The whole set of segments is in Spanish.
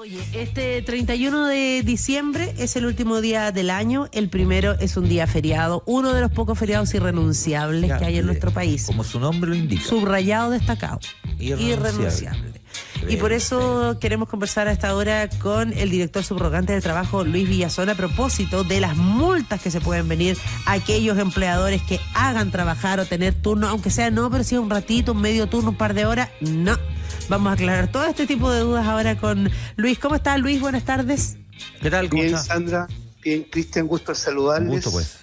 Oye, este 31 de diciembre es el último día del año, el primero es un día feriado, uno de los pocos feriados irrenunciables que hay en nuestro país. Como su nombre lo indica. Subrayado, destacado. Irrenunciable. Y por eso queremos conversar a esta hora con el director subrogante del trabajo, Luis Villazón, a propósito de las multas que se pueden venir a aquellos empleadores que hagan trabajar o tener turno, aunque sea no, pero si un ratito, un medio turno, un par de horas, no. Vamos a aclarar todo este tipo de dudas ahora con Luis. ¿Cómo está, Luis? Buenas tardes. ¿Qué tal? ¿Cómo Bien, está? Sandra. Bien, Cristian, gusto en saludarles. Un gusto, pues.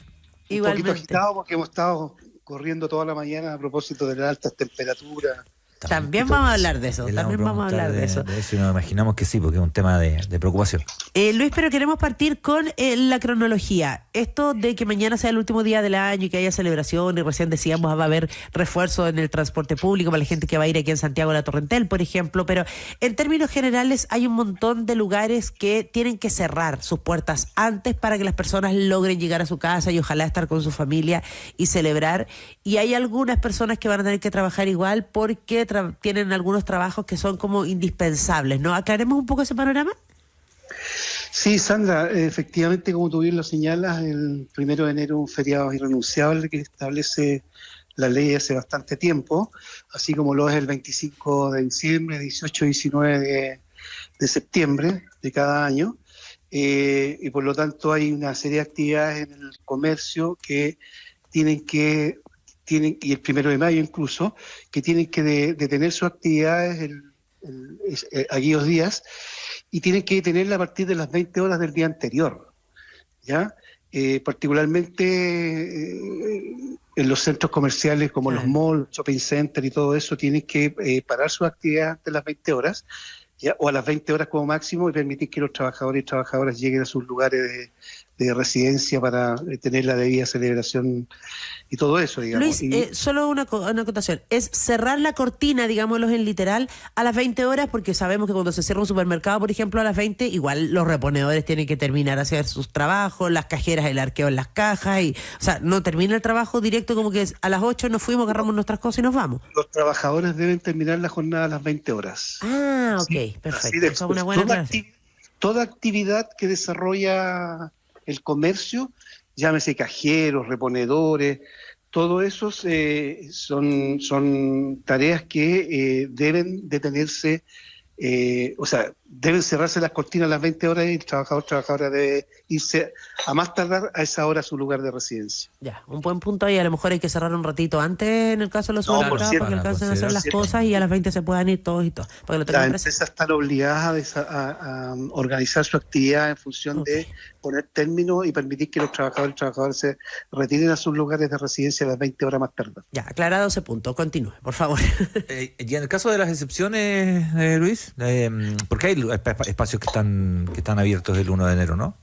Igualmente. Un poquito agitado porque hemos estado corriendo toda la mañana a propósito de las altas temperaturas. También vamos a hablar de eso. También vamos a hablar de eso. De eso y nos imaginamos que sí, porque es un tema de preocupación. Luis, pero queremos partir con la cronología. Esto de que mañana sea el último día del año y que haya celebración, y recién decíamos va a haber refuerzo en el transporte público para la gente que va a ir aquí en Santiago a la Torrentel, por ejemplo, pero en términos generales hay un montón de lugares que tienen que cerrar sus puertas antes para que las personas logren llegar a su casa y ojalá estar con su familia y celebrar. Y hay algunas personas que van a tener que trabajar igual porque tienen algunos trabajos que son como indispensables, ¿no? ¿Aclaremos un poco ese panorama? Sí, Sandra, efectivamente, como tú bien lo señalas, el 1 de enero es un feriado irrenunciable que establece la ley hace bastante tiempo, así como lo es el 25 de diciembre, 18 y 19 de septiembre de cada año, y por lo tanto hay una serie de actividades en el comercio que tienen, y el 1 de mayo incluso, que tienen que detener sus actividades aquellos días, y tienen que detenerla a partir de las 20 horas del día anterior, ¿ya? Particularmente en los centros comerciales como los malls, shopping centers y todo eso, tienen que parar sus actividades antes de las 20 horas, ¿ya? O a las 20 horas como máximo, y permitir que los trabajadores y trabajadoras lleguen a sus lugares de residencia para tener la debida celebración y todo eso, digamos. Luis, solo una acotación. Es cerrar la cortina, digámoslo en literal, a las 20 horas, porque sabemos que cuando se cierra un supermercado, por ejemplo, a las 20, igual los reponedores tienen que terminar a hacer sus trabajos, las cajeras, el arqueo en las cajas, o sea, no termina el trabajo directo como que a las 8 nos fuimos, agarramos nuestras cosas y nos vamos. Los trabajadores deben terminar la jornada a las 20 horas. Ah, ok, sí, perfecto. Eso es una buena aclaración. Toda actividad que desarrolla el comercio, llámese cajeros, reponedores, todo eso son tareas que deben detenerse, o sea, deben cerrarse las cortinas a las 20 horas y el trabajadora debe irse a más tardar a esa hora a su lugar de residencia. Ya, un buen punto ahí. A lo mejor hay que cerrar un ratito antes en el caso de los supermercados para que alcancen a hacer las cosas y a las 20 se puedan ir todos y todos. Las empresas están obligadas a organizar su actividad en función de poner términos y permitir que los trabajadores y trabajadoras se retiren a sus lugares de residencia a las 20 horas más tarde. Ya, aclarado ese punto. Continúe, por favor. Y en el caso de las excepciones, Luis, porque hay espacios que están abiertos el 1 de enero, ¿no?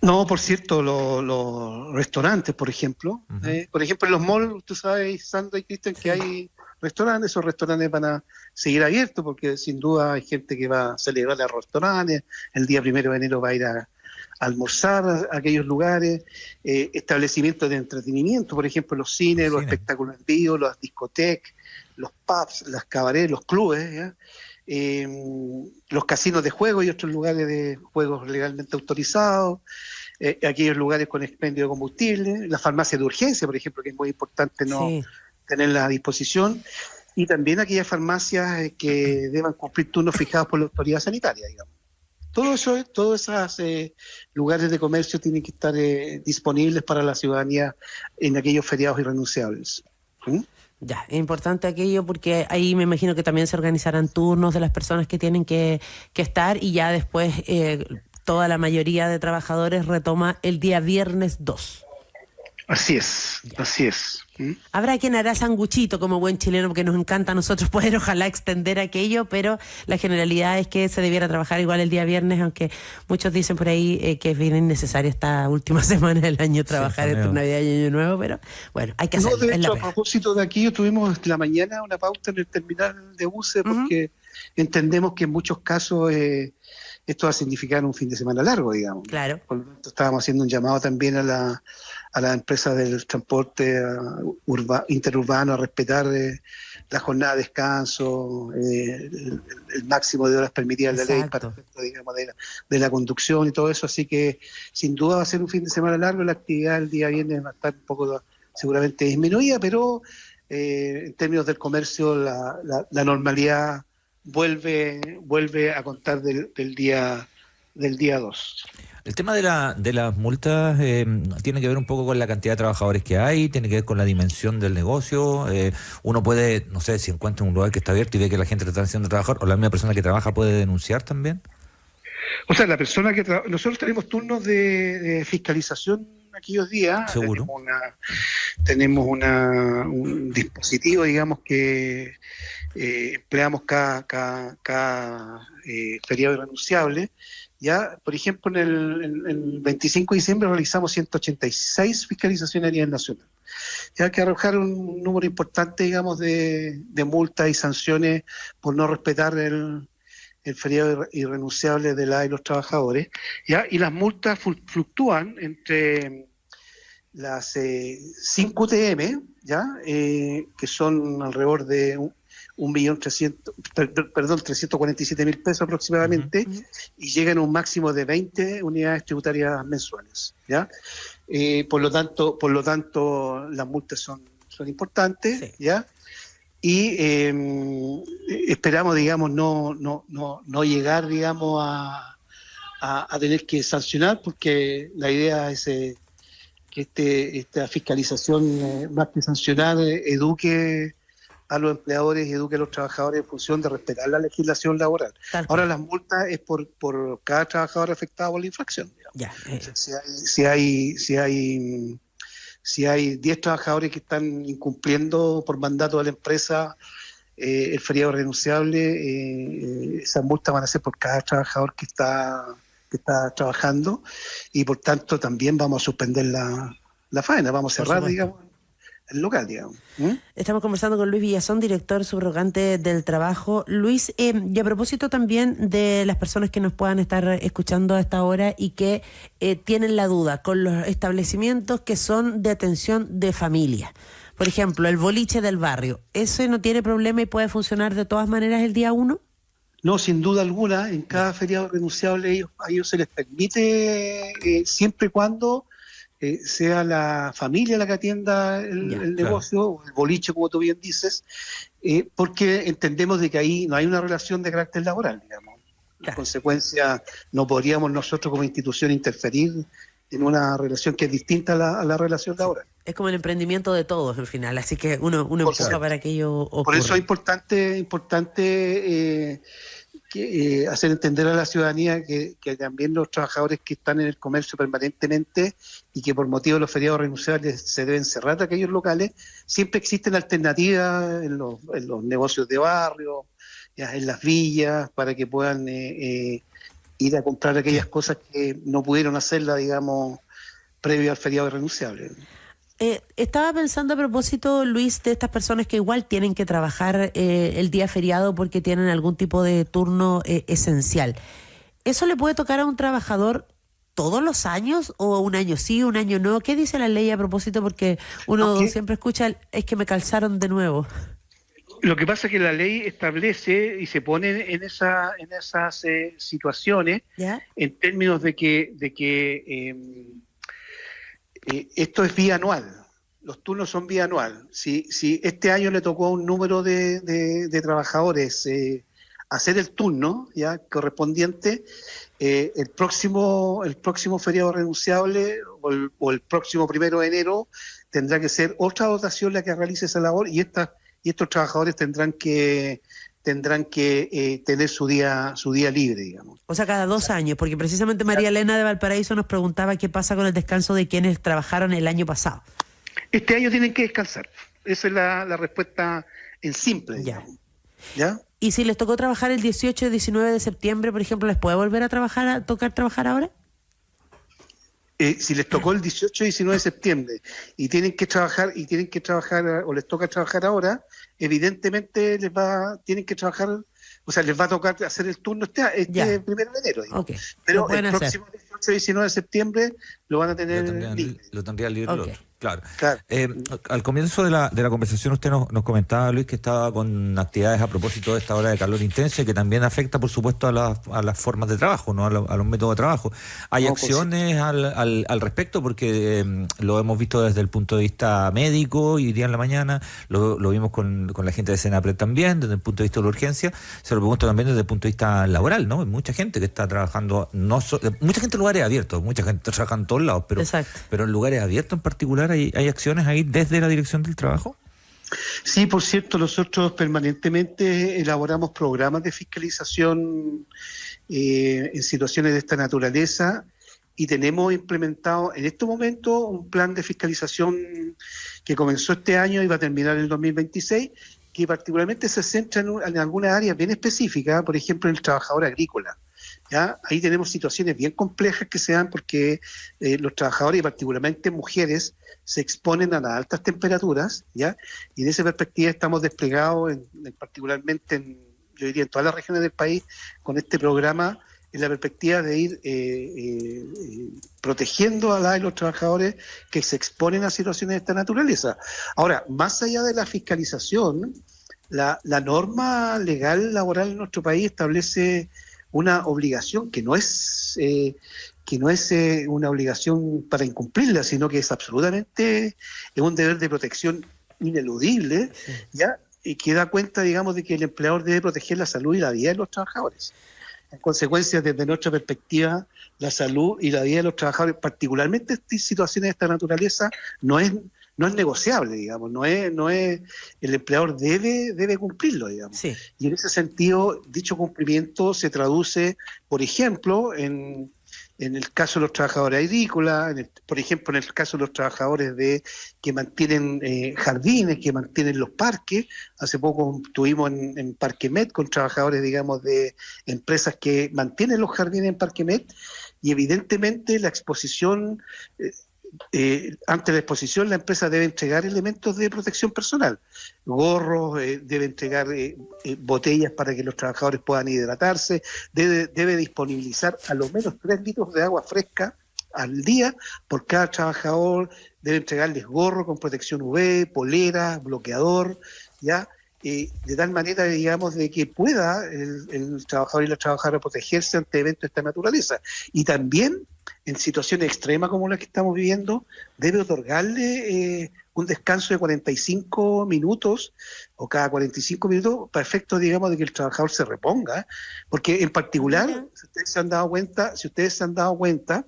No, por cierto, los restaurantes, por ejemplo. Por ejemplo, en los malls, tú sabes, Sandra y Cristian, que hay restaurantes. Esos restaurantes van a seguir abiertos porque sin duda hay gente que va a celebrar a los restaurantes. El día 1 de enero va a ir a almorzar a aquellos lugares. Establecimientos de entretenimiento, por ejemplo, los cines, los espectáculos en vivo, las discotecas, los pubs, las cabarets, los clubes, ¿ya? Los casinos de juego y otros lugares de juegos legalmente autorizados, aquellos lugares con expendio de combustible, las farmacias de urgencia, por ejemplo, que es muy importante tenerlas a disposición, y también aquellas farmacias que deban cumplir turnos fijados por la autoridad sanitaria, digamos. Todos esos lugares de comercio tienen que estar disponibles para la ciudadanía en aquellos feriados irrenunciables. Ya, es importante aquello porque ahí me imagino que también se organizarán turnos de las personas que tienen que estar y ya después toda la mayoría de trabajadores retoma el día viernes 2. Así es, así es. Habrá quien hará sanguchito como buen chileno porque nos encanta a nosotros poder ojalá extender aquello, pero la generalidad es que se debiera trabajar igual el día viernes, aunque muchos dicen por ahí que es bien innecesario esta última semana del año trabajar entre Navidad y Año Nuevo, pero bueno, hay que hacerlo. No, de hecho, a propósito de aquí, tuvimos la mañana una pauta en el terminal de buses porque entendemos que en muchos casos esto va a significar un fin de semana largo, digamos. Claro. Por lo tanto, estábamos haciendo un llamado también a a las empresas del transporte interurbano a respetar la jornada de descanso, el máximo de horas permitidas en la ley para efecto, digamos, de la conducción y todo eso. Así que sin duda va a ser un fin de semana largo. La actividad el día viernes va a estar un poco seguramente disminuida, pero en términos del comercio la normalidad vuelve a contar del día 2. El tema de las multas tiene que ver un poco con la cantidad de trabajadores que hay, tiene que ver con la dimensión del negocio. Uno puede, no sé, si encuentra un lugar que está abierto y ve que la gente le está haciendo trabajar, o la misma persona que trabaja puede denunciar también. O sea, la persona que nosotros tenemos turnos de fiscalización aquellos días. Seguro. Tenemos un dispositivo, digamos, que empleamos cada feriado irrenunciable. Ya, por ejemplo, en el 25 de diciembre realizamos 186 fiscalizaciones a nivel nacional. Ya que arrojar un número importante, digamos, de multas y sanciones por no respetar el feriado irrenunciable de los trabajadores. ¿Ya? Y las multas fluctúan entre las 5 UTM, ¿ya? Que son alrededor de 347.000 pesos aproximadamente, y llegan a un máximo de 20 unidades tributarias mensuales, ¿ya? Por lo tanto las multas son importantes, sí. ¿Ya? Y esperamos, digamos, no llegar, digamos, a tener que sancionar, porque la idea es que esta fiscalización, más que sancionar, eduque a los empleadores y eduque a los trabajadores en función de respetar la legislación laboral. Ahora las multas es por cada trabajador afectado por la infracción. Ya, o sea, si hay 10 trabajadores que están incumpliendo por mandato de la empresa el feriado renunciable, esas multas van a ser por cada trabajador que está trabajando, y por tanto también vamos a suspender la faena, vamos a cerrar, digamos, el local, digamos. Estamos conversando con Luis Villazón, director subrogante del trabajo. Luis, y a propósito también de las personas que nos puedan estar escuchando a esta hora y que tienen la duda con los establecimientos que son de atención de familia. Por ejemplo, el boliche del barrio, ¿ese no tiene problema y puede funcionar de todas maneras el día 1? No, sin duda alguna, en cada feriado renunciable a ellos se les permite, siempre y cuando sea la familia la que atienda el negocio, claro, el boliche, como tú bien dices, porque entendemos de que ahí no hay una relación de carácter laboral, digamos. En consecuencia, no podríamos nosotros como institución interferir en una relación que es distinta a la relación laboral. Es como el emprendimiento de todos al final, así que uno empuja para que ello ocurra. Por eso es importante hacer entender a la ciudadanía que también los trabajadores que están en el comercio permanentemente y que por motivo de los feriados renunciables se deben cerrar aquellos locales, siempre existen alternativas en los negocios de barrio, ya en las villas, para que puedan ir a comprar aquellas cosas que no pudieron hacerla, digamos, previo al feriado renunciable. Estaba pensando a propósito, Luis, de estas personas que igual tienen que trabajar el día feriado porque tienen algún tipo de turno esencial. ¿Eso le puede tocar a un trabajador todos los años o un año sí, un año no? ¿Qué dice la ley a propósito? Porque uno siempre escucha, es que me calzaron de nuevo. Lo que pasa es que la ley establece y se pone en esas situaciones, ¿ya?, en términos de que esto es bianual, los turnos son bianual. Si este año le tocó a un número de trabajadores hacer el turno ya correspondiente, el próximo feriado renunciable o el próximo 1 de enero tendrá que ser otra dotación la que realice esa labor, y estos trabajadores tendrán que tener su día libre, digamos. O sea, cada 2 años, porque precisamente María Elena de Valparaíso nos preguntaba qué pasa con el descanso de quienes trabajaron el año pasado. Este año tienen que descansar. Esa es la respuesta en simple, digamos. ¿Ya? ¿Y si les tocó trabajar el 18 y 19 de septiembre, por ejemplo, les puede volver a tocar trabajar ahora? Si les tocó el 18 y 19 de septiembre y tienen que trabajar o les toca trabajar ahora, evidentemente tienen que trabajar, o sea, les va a tocar hacer el turno este 1 de enero. Okay. Pero el próximo 18 y 19 de septiembre lo van a tener libre. Lo tendrían libre. Ok. Claro. Claro. Al comienzo de la conversación usted nos comentaba, Luis, que estaba con actividades a propósito de esta ola de calor intensa y que también afecta, por supuesto, a las formas de trabajo, ¿no? A los métodos de trabajo. ¿Hay acciones al respecto? Porque lo hemos visto desde el punto de vista médico y día en la mañana, lo vimos con la gente de Senapred también, desde el punto de vista de la urgencia, se lo pregunto también desde el punto de vista laboral, ¿no? Hay mucha gente que está trabajando, mucha gente en lugares abiertos, mucha gente trabaja en todos lados, pero en lugares abiertos en particular ¿hay acciones ahí desde la Dirección del Trabajo? Sí, por cierto, nosotros permanentemente elaboramos programas de fiscalización en situaciones de esta naturaleza y tenemos implementado en este momento un plan de fiscalización que comenzó este año y va a terminar en el 2026, que particularmente se centra en algunas áreas bien específicas, por ejemplo, en el trabajador agrícola. ¿Ya? Ahí tenemos situaciones bien complejas que se dan porque los trabajadores, y particularmente mujeres, se exponen a las altas temperaturas, ¿ya? Y en esa perspectiva estamos desplegados, particularmente yo diría en todas las regiones del país, con este programa, en la perspectiva de ir protegiendo a los trabajadores que se exponen a situaciones de esta naturaleza. Ahora, más allá de la fiscalización, la norma legal laboral en nuestro país establece una obligación que no es una obligación para incumplirla, sino que es absolutamente un deber de protección ineludible, ¿ya? Y que da cuenta, digamos, de que el empleador debe proteger la salud y la vida de los trabajadores. En consecuencia, desde nuestra perspectiva, la salud y la vida de los trabajadores, particularmente en situaciones de esta naturaleza, no es negociable, digamos, no es el empleador debe cumplirlo, digamos. Sí. Y en ese sentido, dicho cumplimiento se traduce, por ejemplo, en el caso de los trabajadores agrícolas, por ejemplo, en el caso de los trabajadores que mantienen jardines, que mantienen los parques. Hace poco estuvimos en Parquemet con trabajadores, digamos, de empresas que mantienen los jardines en Parquemet, y evidentemente la exposición... ante la exposición, la empresa debe entregar elementos de protección personal, gorros, debe entregar botellas para que los trabajadores puedan hidratarse, debe disponibilizar a lo menos 3 litros de agua fresca al día por cada trabajador, debe entregarles gorro con protección UV, polera, bloqueador, ¿ya? De tal manera, digamos, de que pueda el trabajador y la trabajadora protegerse ante eventos de esta naturaleza. Y también, en situaciones extremas como las que estamos viviendo, debe otorgarle un descanso de 45 minutos o cada 45 minutos para efecto, digamos, de que el trabajador se reponga. Porque en particular, si ustedes se han dado cuenta,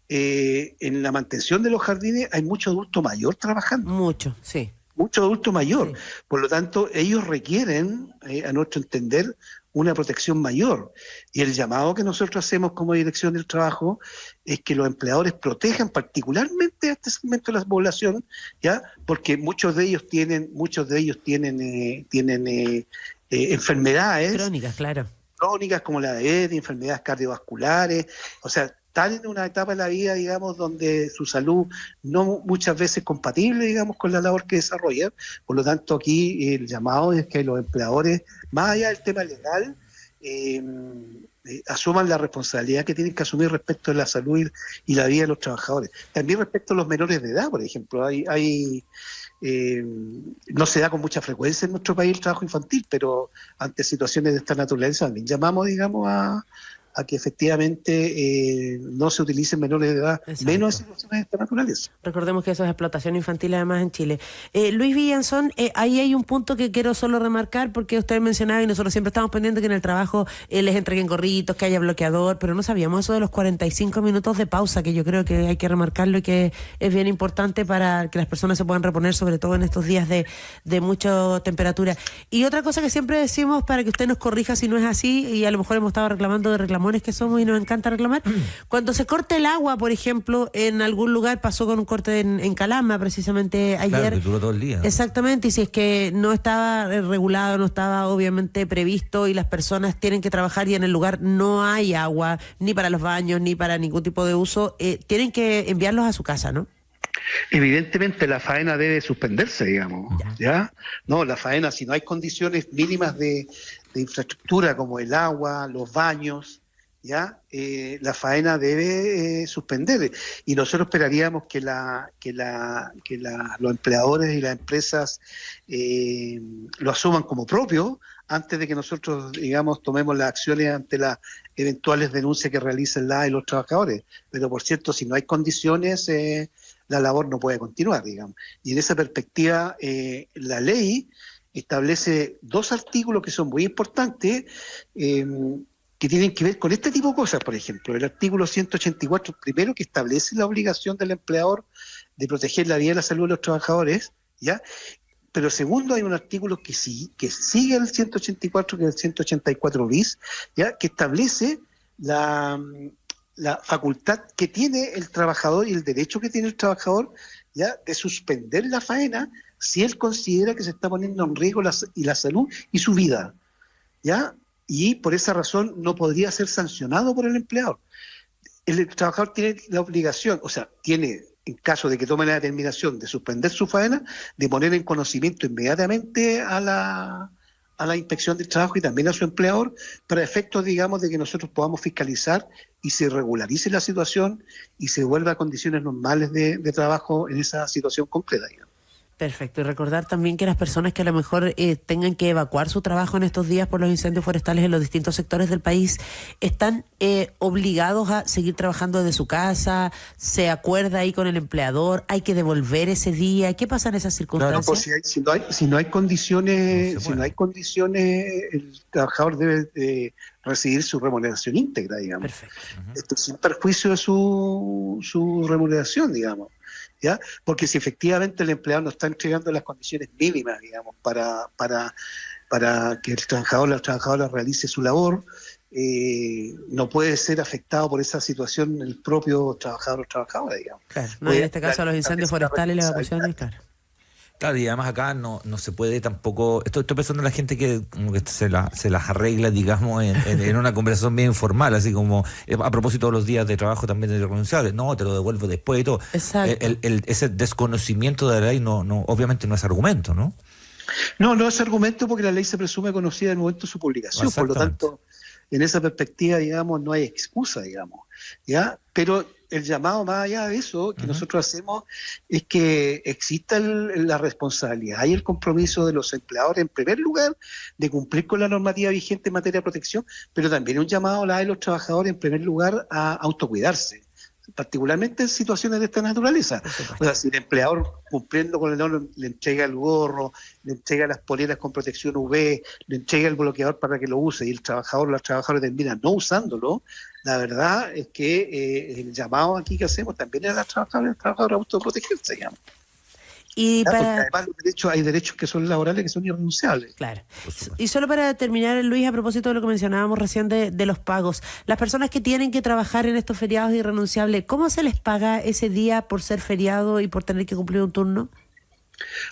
en la mantención de los jardines hay mucho adulto mayor trabajando. Mucho adulto mayor. Sí. Por lo tanto, ellos requieren, a nuestro entender, una protección mayor. Y el llamado que nosotros hacemos como Dirección del Trabajo es que los empleadores protejan particularmente a este segmento de la población, ¿ya? Porque muchos de ellos tienen enfermedades crónicas como la diabetes, enfermedades cardiovasculares, o sea, están en una etapa de la vida, digamos, donde su salud no muchas veces compatible, digamos, con la labor que desarrollan. Por lo tanto, aquí el llamado es que los empleadores, más allá del tema legal, asuman la responsabilidad que tienen que asumir respecto de la salud y la vida de los trabajadores. También respecto a los menores de edad, por ejemplo, no se da con mucha frecuencia en nuestro país el trabajo infantil, pero ante situaciones de esta naturaleza también llamamos, digamos, a que efectivamente no se utilicen menores de edad, menos en situaciones de esta naturaleza. Recordemos que eso es explotación infantil además en Chile. Luis Villanson, ahí hay un punto que quiero solo remarcar, porque usted mencionaba y nosotros siempre estamos pendientes que en el trabajo les entreguen gorritos, que haya bloqueador, pero no sabíamos eso de los 45 minutos de pausa, que yo creo que hay que remarcarlo y que es bien importante para que las personas se puedan reponer, sobre todo en estos días de mucha temperatura. Y otra cosa que siempre decimos, para que usted nos corrija si no es así, y a lo mejor hemos estado reclamando de reclamones que somos y nos encanta reclamar, cuando se corte el agua, por ejemplo, en algún lugar, pasó con un corte en Calama precisamente ayer. Claro, que duró todo el día. Exactamente, y si es que no estaba regulado, no estaba obviamente previsto y las personas tienen que trabajar y en el lugar no hay agua, ni para los baños, ni para ningún tipo de uso, tienen que enviarlos a su casa, ¿no? Evidentemente la faena debe suspenderse, digamos, ¿ya? No, la faena, si no hay condiciones mínimas de infraestructura como el agua, los baños, ya la faena debe suspender, y nosotros esperaríamos que los empleadores y las empresas lo asuman como propio antes de que nosotros, digamos, tomemos las acciones ante las eventuales denuncias que realicen la y los trabajadores. Pero por cierto, si no hay condiciones, la labor no puede continuar, digamos. Y en esa perspectiva, la ley establece 2 artículos que son muy importantes, que tienen que ver con este tipo de cosas. Por ejemplo, el artículo 184, primero, que establece la obligación del empleador de proteger la vida y la salud de los trabajadores, ¿ya? Pero segundo, hay un artículo que sigue el 184, que es el 184 bis, ¿ya? Que establece la facultad que tiene el trabajador y el derecho que tiene el trabajador, ¿ya? De suspender la faena si él considera que se está poniendo en riesgo la salud y su vida, ¿ya? Y por esa razón no podría ser sancionado por el empleador. El trabajador tiene la obligación, o sea, tiene, en caso de que tome la determinación de suspender su faena, de poner en conocimiento inmediatamente a la inspección del trabajo y también a su empleador, para efectos, digamos, de que nosotros podamos fiscalizar y se regularice la situación y se vuelva a condiciones normales de trabajo en esa situación concreta, digamos. Perfecto, y recordar también que las personas que a lo mejor tengan que evacuar su trabajo en estos días por los incendios forestales en los distintos sectores del país, están obligados a seguir trabajando desde su casa, se acuerda ahí con el empleador, hay que devolver ese día. ¿Qué pasa en esas circunstancias? Claro, pues si no hay condiciones, el trabajador debe de recibir su remuneración íntegra, digamos. Perfecto. Esto sin perjuicio de su remuneración, digamos. ¿Ya? Porque si efectivamente el empleador no está entregando las condiciones mínimas, digamos, para que el trabajador, la trabajadora realice su labor, no puede ser afectado por esa situación el propio trabajador o trabajadora, digamos. Claro, no, en este caso los incendios forestales y las evacuaciones, claro. Claro, y además acá no se puede tampoco, estoy pensando en la gente que como que se las arregla, digamos, en una conversación bien informal, así como a propósito de los días de trabajo también de renunciables, no, te lo devuelvo después y todo. Exacto. Ese desconocimiento de la ley no obviamente no es argumento, ¿no? No es argumento, porque la ley se presume conocida en el momento de su publicación, por lo tanto, en esa perspectiva, digamos, no hay excusa, digamos, ¿ya? Pero el llamado más allá de eso que nosotros hacemos es que exista la responsabilidad y el compromiso de los empleadores, en primer lugar, de cumplir con la normativa vigente en materia de protección, pero también un llamado a la de los trabajadores, en primer lugar, a autocuidarse, particularmente en situaciones de esta naturaleza. O sea, si el empleador, cumpliendo con el norma, le entrega el gorro, le entrega las poleras con protección UV, le entrega el bloqueador para que lo use, y el trabajador o las trabajadoras terminan no usándolo, la verdad es que el llamado aquí que hacemos también es a las trabajadoras y los trabajadores a autoprotegerse, digamos. Y porque además hay derechos que son laborales que son irrenunciables. Claro. Y solo para terminar, Luis, a propósito de lo que mencionábamos recién de los pagos, las personas que tienen que trabajar en estos feriados irrenunciables, ¿cómo se les paga ese día por ser feriado y por tener que cumplir un turno?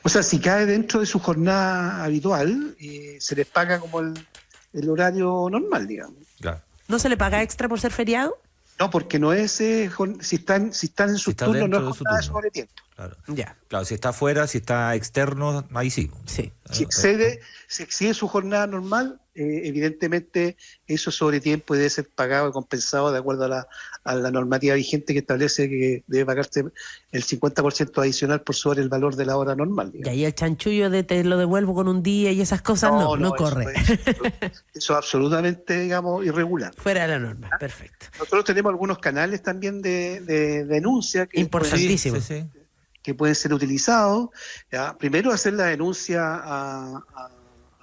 O sea, si cae dentro de su jornada habitual, se les paga como el horario normal, digamos. Claro. ¿No se le paga extra por ser feriado? No, porque no es, si están en sus turnos, no es jornada de sobretiempo. Claro. Ya. Claro, si está afuera, si está externo, ahí sí. Sí. Si excede su jornada normal, evidentemente eso sobretiempo debe ser pagado y compensado de acuerdo a la normativa vigente, que establece que debe pagarse el 50% adicional por sobre el valor de la hora normal, digamos. Y ahí el chanchullo de te lo devuelvo con un día y esas cosas no corre. Eso es absolutamente, digamos, irregular. Fuera de la norma, perfecto. Nosotros tenemos algunos canales también de denuncia que importantísimo. Que pueden ser utilizados. ¿Ya? Primero, hacer la denuncia a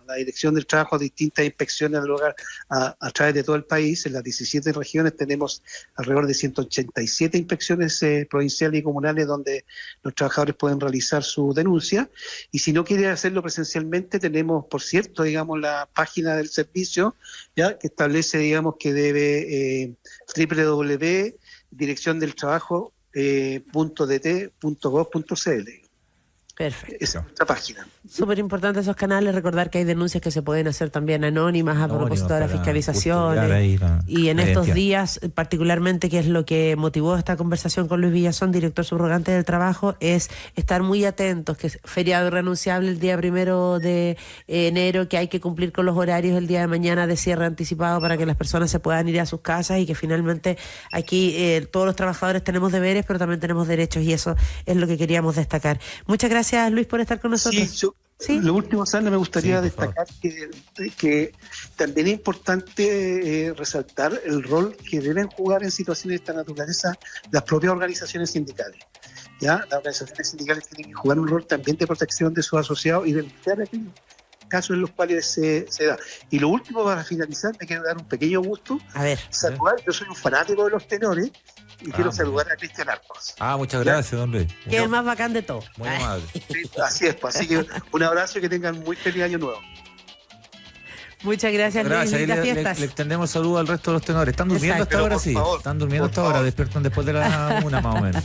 la Dirección del Trabajo, a distintas inspecciones del hogar a través de todo el país. En las 17 regiones tenemos alrededor de 187 inspecciones provinciales y comunales donde los trabajadores pueden realizar su denuncia. Y si no quiere hacerlo presencialmente, tenemos, por cierto, digamos, la página del servicio, ¿ya? Que establece, digamos, que debe www.direcciondeltrabajo.dt.gov.cl. Perfecto. Esa es nuestra página. Súper importante esos canales, recordar que hay denuncias que se pueden hacer también anónimas a propósito de las fiscalizaciones. Y en estos días, particularmente, que es lo que motivó esta conversación con Luis Villazón, director subrogante del trabajo, es estar muy atentos, que es feriado irrenunciable el día 1 de enero, que hay que cumplir con los horarios el día de mañana de cierre anticipado para que las personas se puedan ir a sus casas y que finalmente aquí todos los trabajadores tenemos deberes, pero también tenemos derechos, y eso es lo que queríamos destacar. Muchas gracias, Luis, por estar con nosotros. Sí, lo último, Sandra, me gustaría destacar que también es importante resaltar el rol que deben jugar en situaciones de esta naturaleza las propias organizaciones sindicales. ¿Ya? Las organizaciones sindicales tienen que jugar un rol también de protección de sus asociados y denunciar aquellos casos en los cuales se da. Y lo último, para finalizar, me quiero dar un pequeño gusto. A ver. Saludar, yo soy un fanático de los tenores y quiero saludar a Cristian Arcos. Muchas gracias, don Luis. Que es el más bacán de todo. Muy amable. Sí, así es, pues. Así que un abrazo y que tengan muy feliz año nuevo. Muchas gracias, Luis. Lindas fiestas. Le extendemos saludos al resto de los tenores. ¿Están durmiendo hasta ahora? Sí. Están durmiendo hasta ahora. Despiertan después de la 1 más o menos.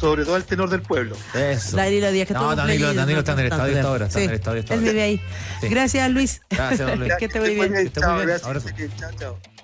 Sobre todo el tenor del pueblo. Eso. Danilo Díaz, que Danilo está en el estadio hasta ahora. Sí, él vive ahí. Sí. Gracias, Luis. Gracias, don Luis. Que esté muy bien. Chao, gracias. Chao, chao.